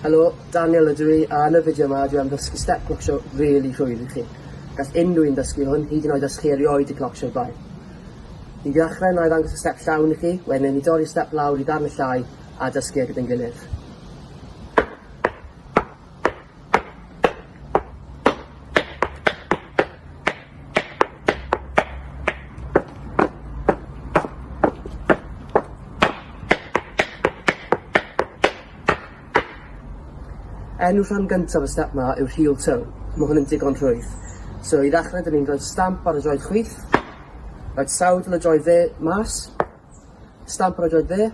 Helo, Daniel ydw i, a yn y fideo yma dwi am ddysgu step clocsio really rhwydd i chi. Gall unrhyw un dysgu hwn, hyd yn oed os chi erioed i clocsio blaen. I ddechrau, na i ddangos y step llawn i chi, wedyn ni dorri step lawr i ddarn y llai a dysgu ag gyda'n gilydd. Enw rhan gyntaf y step yma yw'r heel toe. Mae hwn yn digon rhwydd. So i ddechrau, dyn ni'n rhoi stamp ar y droed chwith, rhoi sawd ar y droed dde mas, stamp ar y droed dde,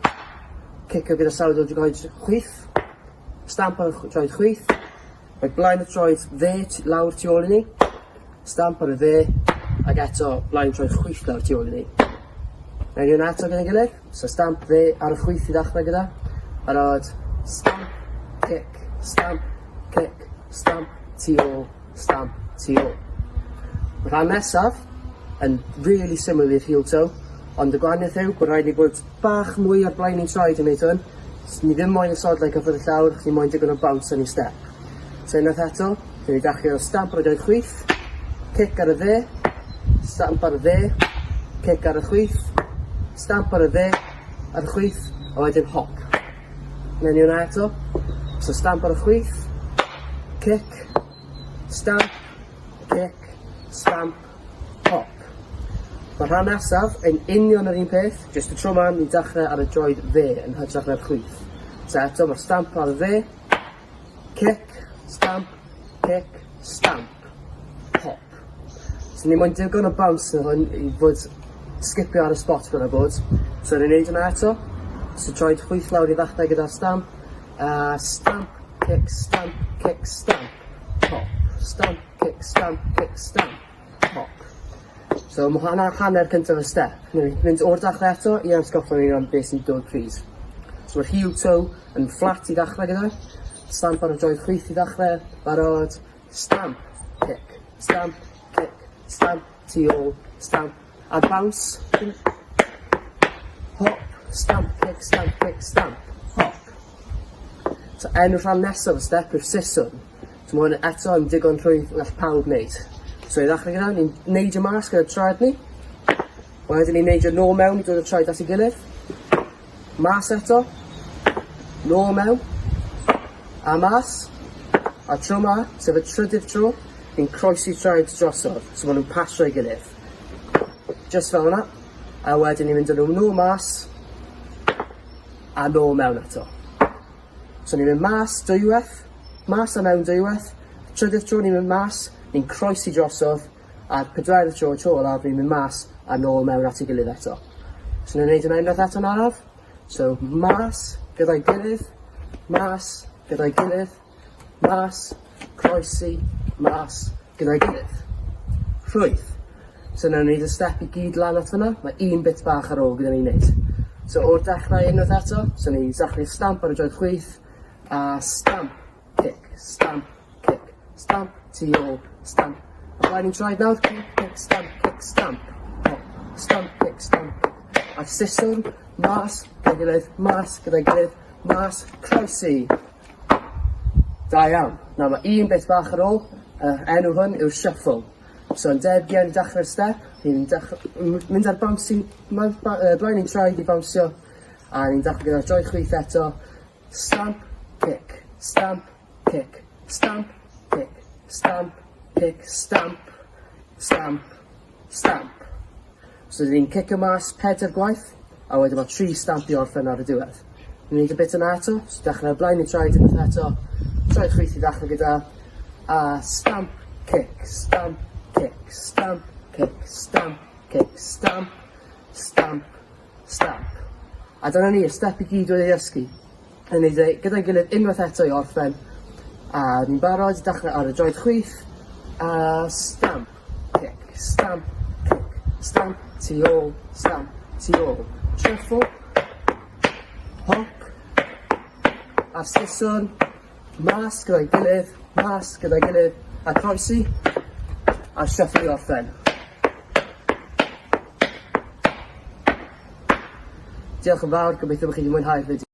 cicio gyda sawd ar y droed chwith, stamp ar y droed chwith, rhoi blaen y droed dde lawr tu ôl i ni, stamp ar y dde, ac eto blaen y droed chwith lawr tu ôl i ni. Newn ni hwnna eto gyda'n gilydd. So stamp dde ar y chwith i ddechrau gyda, barod, stamp, kick, stamp, kick, stamp, tu ôl, stamp, tu ôl. Mae'r rhan nesaf yn really syml i'r heel toe, ond y gwahaniaeth yw bod rhaid ni bod bach mwy ar blaen i'n troed i wneud hwn. Ni ddim moyn y sodlau cyffwrdd y llawr, ni moyn digon o bounce yn ei step. So unwaith eto, dyn ni dechrau o stamp ar y droed chwith, kick ar y dde, stamp ar y dde, kick ar y chwith, stamp ar y dde, ar y chwith, a wedyn hop. Newn ni hwnna eto. So stamp ar y chwith, kick, stamp, kick, stamp, hop. Mae'r rhan nesaf yn union yr un peth, jyst y tro man ni'n dechrau ar y droed dde yn hytrach na'r chwith. So eto mae'r stamp ar y dde, kick, stamp, hop. So ni moyn digon o bounce yn hwn i fod skipio ar y spot fyna bod. So ni'n neud hwnna eto. So droed chwith lawr i ddechrau gyda'r stamp. Stamp, kick, stamp, hop. Stamp, kick, stamp, hop. So mae hwnna hanner cyntaf y step. Ni'n mynd o'r dechrau eto i amsgoffa ni am beth sy'n dod pryd. So mae'r heel toe yn flat i ddechrau gyda. Stamp ar y droed chwith i ddechrau. Barod. Stamp, kick, stamp, tu ôl, stamp. A bounce. Hop. Stamp, kick, stamp, hop. So enw rhan nesaf y step yw'r siswrn. So mae hwn eto yn digon rhwydd gall pawb wneud. So i ddechrau gyda, ni'n neidio mas gyda traed ni. Wedyn ni'n neidio nôl mewn i dod y traed at ei gilydd. Mas eto. Nôl mewn. A mas. A tro ma, sef y trydydd tro, ni'n croesi traed drosodd. So maen nhw'n pasio ei gilydd. Just fel hwnna. A wedyn ni'n mynd â nhw nôl mas. A nôl mewn eto. So ni'n mynd mas dwywaith, mas a mewn dwywaith, trydydd tro ni'n mynd mas, ni'n croesi drosodd, a pedwerydd tro olaf ni'n mynd mas a nôl mewn at ei gilydd eto. So ni'n neud yna unwaith eto'n araf. So mas gyda'i gilydd, mas gyda'i gilydd, mas, croesi, mas gyda'i gilydd. Rhwydd. So nawn ni neud y step i gyd lan at fyna, mae un bit bach ar ôl gyda ni'n neud. So o'r dechrau unwaith eto, so ni'n dechrau stamp ar y droed chwith, a stamp, kick, stamp, tu ôl, stamp. A blaen ni'n troed nawr, kick, stamp, hop, stamp, kick, stamp. A siswrn, mas, gyda'i gilydd, mas, gyda'i gilydd, mas, croesi. Da iawn. Nawr mae un bit bach ar ôl, enw hwn yw'r shuffle. So yn derbyn i dechrau'r step, ni'n mynd ar bouncing, blaen ni'n troed i bounsio, a ni'n dechrau gyda'r droed chwith eto, stamp, kick, stamp, kick, stamp, kick, stamp, kick, stamp, stamp, stamp. So ni'n cicio mas 4 gwaith, a wedyn mae 3 stamp i orffen ar y diwedd. Ni'n neud y bit yna eto, so dechrau blaen ni'n troed unwaith eto, droed chwith i ddechrau gyda, a stamp, kick, stamp, kick, stamp, kick, stamp, kick, stamp, stamp, stamp. A dyna ni, y step i gyd wedi ddysgu. Yn neud gyda'i gilydd unwaith eto i orffen. A ni'n barod i dechrau ar y droed chwith. A stamp, kick, stamp, tu ôl, stamp, tu ôl. Shuffle. Hop. A siswrn. Mas gyda'i gilydd, a croesi. A shuffle i orffen. Diolch yn fawr, gobeithio bod chi wedi mwynhau'r fideo.